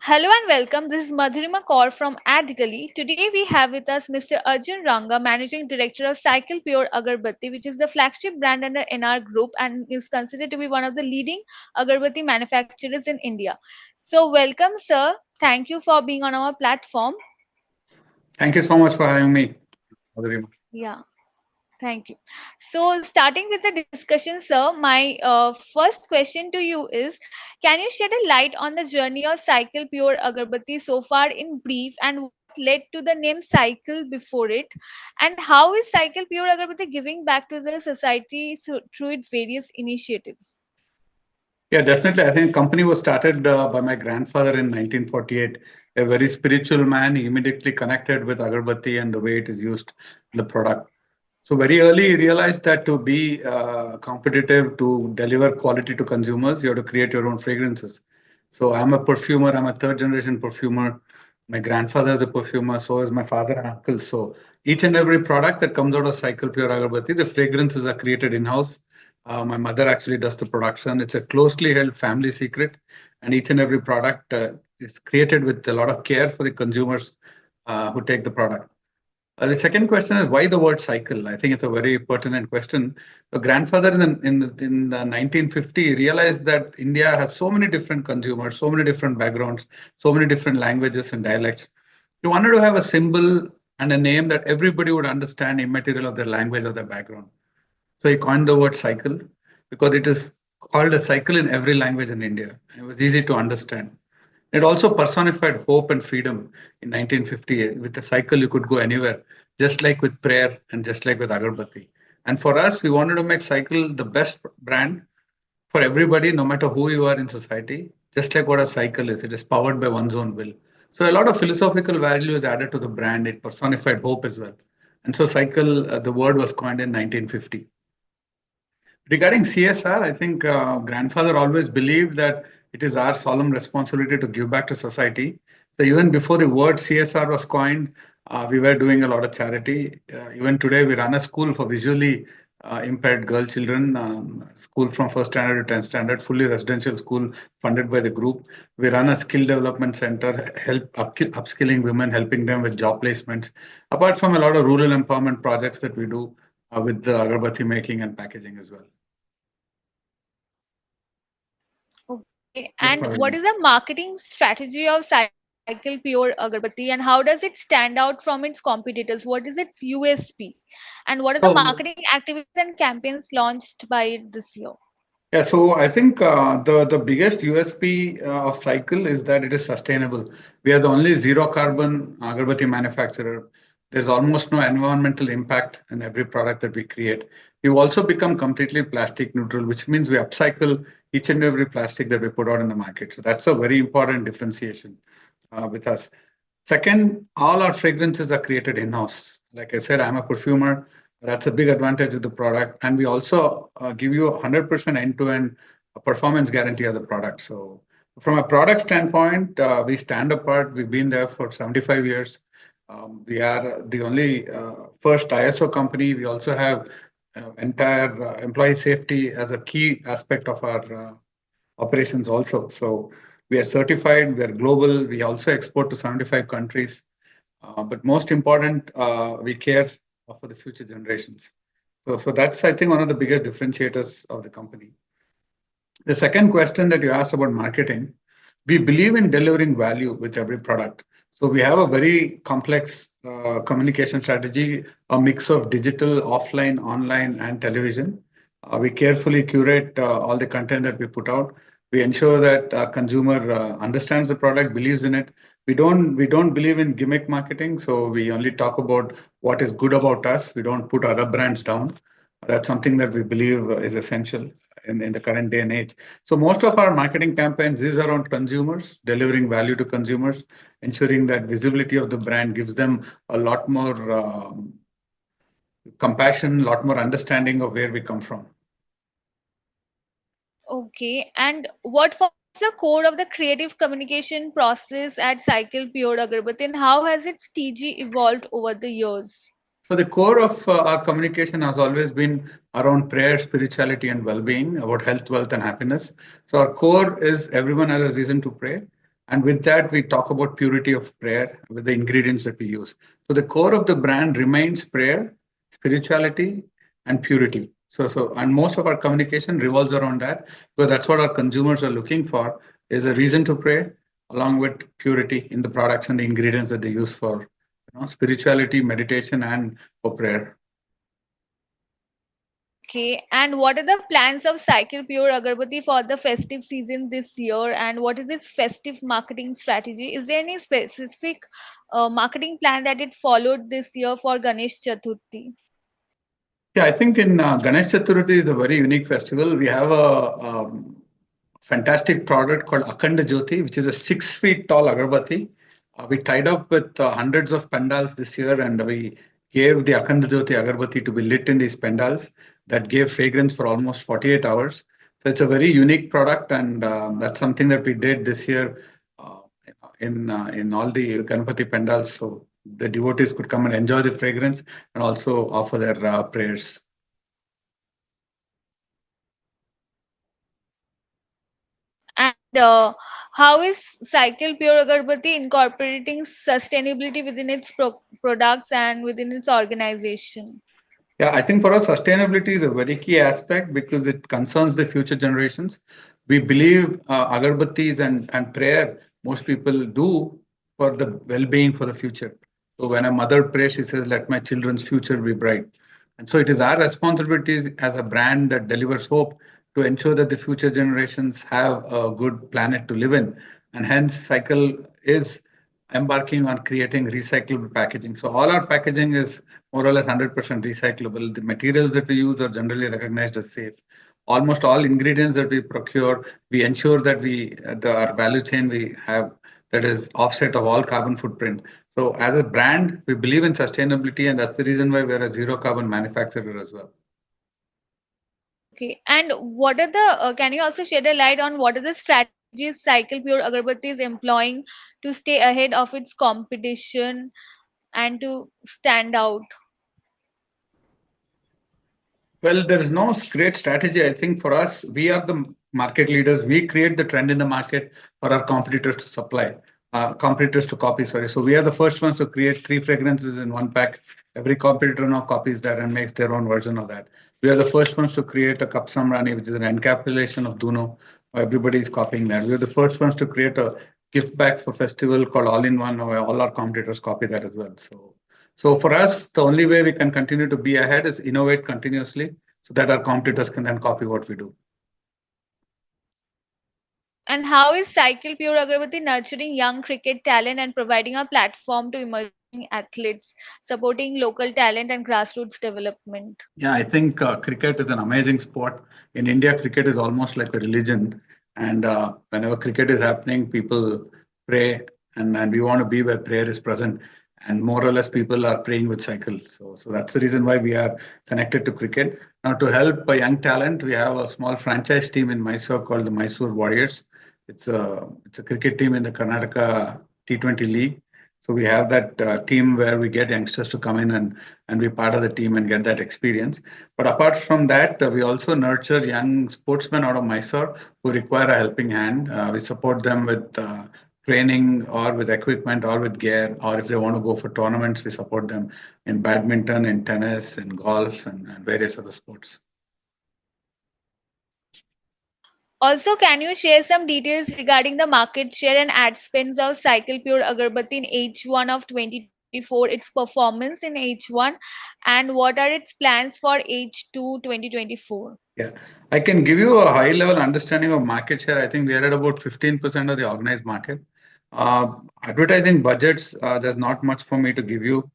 Hello and welcome. This is Madhurima Kaur from Ad Italy. Today we have with us Mr. Arjun Ranga, Managing Director of Cycle Pure Agarbatti, which is the flagship brand under NR Group and is considered to be one of the leading agarbatti manufacturers in India. So, welcome, sir. Thank you for being on our platform. Thank you so much for having me, Madhurima. Yeah. Thank you. So, starting with the discussion, sir, my first question to you is: can you shed a light on the journey of Cycle Pure Agarbatti so far in brief, and what led to the name Cycle before it, and how is Cycle Pure Agarbatti giving back to the society through its various initiatives? Yeah, definitely. I think company was started by my grandfather in 1948. A very spiritual man. He immediately connected with agarbatti and the way it is used in the product. So very early, he realized that to be competitive, to deliver quality to consumers, you have to create your own fragrances. So I'm a perfumer. I'm a third generation perfumer. My grandfather is a perfumer. So is my father and uncle. So each and every product that comes out of Cycle Pure Agarbatti, the fragrances are created in-house. My mother actually does the production. It's a closely held family secret, and each and every product is created with a lot of care for the consumers who take the product. The second question is why the word cycle? I think it's a very pertinent question. The grandfather in the 1950 realized that India has so many different consumers, so many different backgrounds, so many different languages and dialects. He wanted to have a symbol and a name that everybody would understand immaterial of their language or their background. So he coined the word cycle because it is called a cycle in every language in India. And it was easy to understand. It also personified hope and freedom in 1958. With the cycle, you could go anywhere, just like with prayer and just like with Agarbatti. And for us, we wanted to make cycle the best brand for everybody, no matter who you are in society, just like what a cycle is. It is powered by one's own will. So a lot of philosophical value is added to the brand. It personified hope as well. And so cycle, the word was coined in 1950. Regarding CSR, I think grandfather always believed that it is our solemn responsibility to give back to society. So even before the word CSR was coined, we were doing a lot of charity. Even today, we run a school for visually impaired girl children, school from first standard to 10th standard, fully residential school funded by the group. We run a skill development center, upskilling women, helping them with job placements. Apart from a lot of rural empowerment projects that we do with the agarbatti making and packaging as well. Okay. Yes, And what Madhurima. is the marketing strategy of Cycle Pure Agarbatti, and how does it stand out from its competitors? What is its USP? And what are the marketing So, activities and campaigns launched by it this year? yeah, so I think the biggest USP of Cycle is that it is sustainable. We are the only zero carbon agarbatti manufacturer. There's almost no environmental impact in every product that we create. We've also become completely plastic neutral, which means we upcycle each and every plastic that we put out in the market. So that's a very important differentiation with us. Second, all our fragrances are created in-house. Like I said, I'm a perfumer. That's a big advantage of the product. And we also give you 100% end-to-end performance guarantee of the product. So from a product standpoint, we stand apart. We've been there for 75 years. We are the only first ISO company. We also have entire employee safety as a key aspect of our operations also. So we are certified, we are global, we also export to 75 countries. But most important, we care for the future generations. So that's, I think, one of the biggest differentiators of the company. The second question that you asked about marketing, we believe in delivering value with every product. So we have a very complex communication strategy, a mix of digital, offline, online, and television. We carefully curate all the content that we put out. We ensure that our consumer understands the product, believes in it. We don't believe in gimmick marketing, so we only talk about what is good about us. We don't put other brands down. That's something that we believe is essential in the current day and age. So most of our marketing campaigns is around consumers, delivering value to consumers, ensuring that visibility of the brand gives them a lot more compassion, a lot more understanding of where we come from. Okay. And what forms the core of the creative communication process at Cycle Pure Agarbatti, and how has its TG evolved over the years? So the core of our communication has always been around prayer, spirituality, and well-being, about health, wealth, and happiness. So our core is everyone has a reason to pray. And with that, we talk about purity of prayer with the ingredients that we use. So the core of the brand remains prayer, spirituality, and purity. And most of our communication revolves around that because that's what our consumers are looking for is a reason to pray along with purity in the products and the ingredients that they use for spirituality, meditation, and for prayer. Okay, and what are the plans of Cycle Pure Agarbatti for the festive season this year? And what is its festive marketing strategy? Is there any specific marketing plan that it followed this year for Ganesh Chaturthi? Yeah, I think in Ganesh Chaturthi is a very unique festival. We have a fantastic product called Akhanda Jyoti, which is a 6 feet tall agarbatti. We tied up with hundreds of pandals this year, and we gave the Akhanda Jyoti agarbatti to be lit in these pandals that gave fragrance for almost 48 hours. So it's a very unique product, and that's something that we did this year uh, in all the Ganpati pandals. So the devotees could come and enjoy the fragrance and also offer their prayers. And how is Cycle Pure Agarbatti incorporating sustainability within its products and within its organization? Yeah, I think for us, sustainability is a very key aspect because it concerns the future generations. We believe agarbattis and prayer, most people do for the well being for the future. So when a mother prays, she says, "Let my children's future be bright." And so it is our responsibility as a brand that delivers hope to ensure that the future generations have a good planet to live in. And hence, Cycle is embarking on creating recyclable packaging. So all our packaging is more or less 100% recyclable. The materials that we use are generally recognized as safe. Almost all ingredients that we procure, we ensure that our value chain we have that is offset of all carbon footprint. So as a brand, we believe in sustainability, and that's the reason why we're a zero carbon manufacturer as well. Okay, and what are the, can you also shed a light on what are the strategies Cycle Pure Agarbatti is employing to stay ahead of its competition and to stand out? Well, there is no great strategy. I think for us, we are the market leaders. We create the trend in the market for our competitors to supply, competitors to copy. Sorry. So we are the first ones to create three fragrances in one pack. Every competitor now copies that and makes their own version of that. We are the first ones to create a Cup Samrani, which is an encapsulation of Duno. Everybody is copying that. We are the first ones to create a gift bag for festival called All in One. All our competitors copy that as well. So for us, the only way we can continue to be ahead is innovate continuously so that our competitors can then copy what we do. And how is Cycle Pure Agarbatti nurturing young cricket talent and providing a platform to emerging athletes, supporting local talent and grassroots development? Yeah, I think cricket is an amazing sport. In India, cricket is almost like a religion. And whenever cricket is happening, people pray, and we want to be where prayer is present. And more or less, people are praying with cycle. So that's the reason why we are connected to cricket. Now, to help a young talent, we have a small franchise team in Mysore called the Mysore Warriors. It's a cricket team in the Karnataka T20 League. So we have that team where we get youngsters to come in and be part of the team and get that experience. But apart from that, we also nurture young sportsmen out of Mysore who require a helping hand. We support them with training or with equipment or with gear, or if they want to go for tournaments, we support them in badminton, in tennis, in golf, and various other sports. Also, can you share some details regarding the market share and ad spends of Cycle Pure Agarbatti in H1 of 2024, its performance in H1, and what are its plans for H2 2024? Yeah, I can give you a high level understanding of market share. I think we are at about 15% of the organized market. Advertising budgets, there's not much for me to give you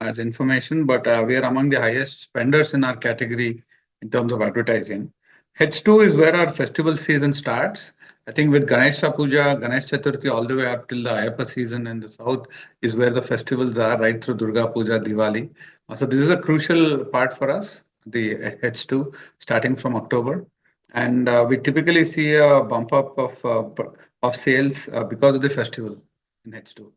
as information, but we are among the highest spenders in our category in terms of advertising. H2 is where our festival season starts. I think with Ganesha Puja, Ganesh Chaturthi, all the way up till the Ayappa season in the south is where the festivals are, right through Durga Puja, Diwali. So this is a crucial part for us, the H2, starting from October. And we typically see a bump up of sales because of the festival in H2.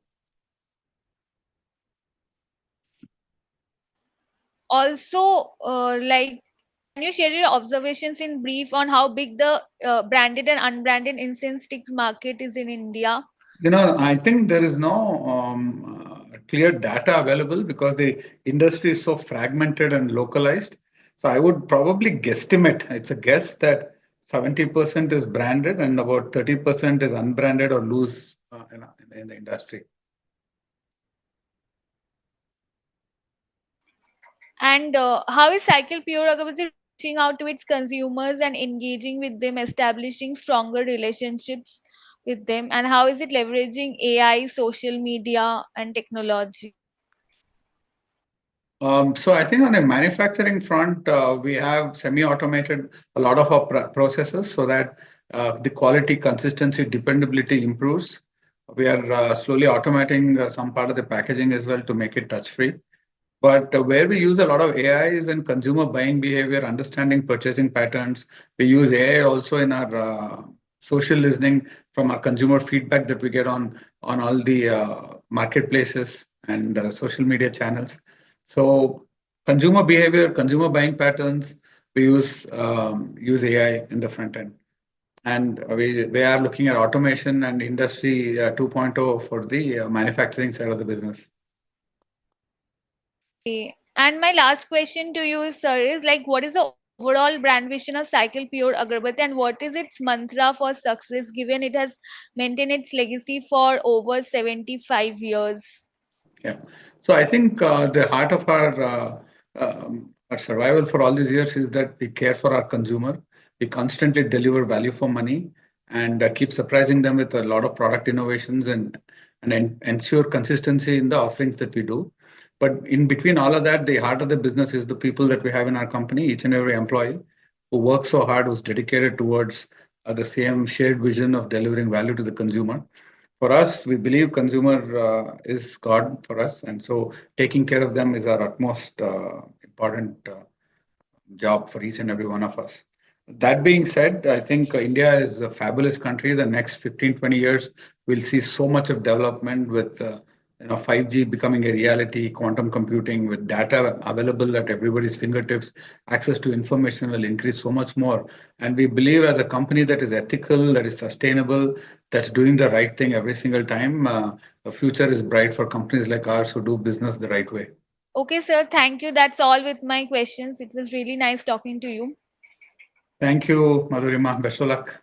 Also, can you share your observations in brief on how big the branded and unbranded incense sticks market is in India? I think there is no clear data available because the industry is so fragmented and localized. So I would probably guesstimate, it's a guess that 70% is branded and about 30% is unbranded or loose in the industry. And how is Cycle Pure Agarbatti reaching out to its consumers and engaging with them, establishing stronger relationships with them? And how is it leveraging AI, social media, and technology? So I think on the manufacturing front, we have semi-automated a lot of our processes so that the quality, consistency, dependability improves. We are slowly automating some part of the packaging as well to make it touch-free. But where we use a lot of AI is in consumer buying behavior, understanding purchasing patterns. We use AI also in our social listening from our consumer feedback that we get on all the marketplaces and social media channels. So consumer behavior, consumer buying patterns, we use AI in the front end. And we are looking at automation and industry 2.0 for the manufacturing side of the business. Okay. And my last question to you, sir, is like, what is the overall brand vision of Cycle Pure Agarbatti, and what is its mantra for success, given it has maintained its legacy for over 75 years? Yeah. So I think the heart of our survival for all these years is that we care for our consumer. We constantly deliver value for money and keep surprising them with a lot of product innovations and ensure consistency in the offerings that we do. But in between all of that, the heart of the business is the people that we have in our company, each and every employee who works so hard, who's dedicated towards the same shared vision of delivering value to the consumer. For us, we believe consumer is God for us, and so taking care of them is our utmost important job for each and every one of us. That being said, I think India is a fabulous country. The next 15, 20 years, we'll see so much of development with 5G becoming a reality, quantum computing with data available at everybody's fingertips, access to information will increase so much more. And we believe as a company that is ethical, that is sustainable, that's doing the right thing every single time, the future is bright for companies like ours who do business the right way. Okay, sir, thank you. That's all with my questions. It was really nice talking to you. Thank you, Madhurima. Best of luck.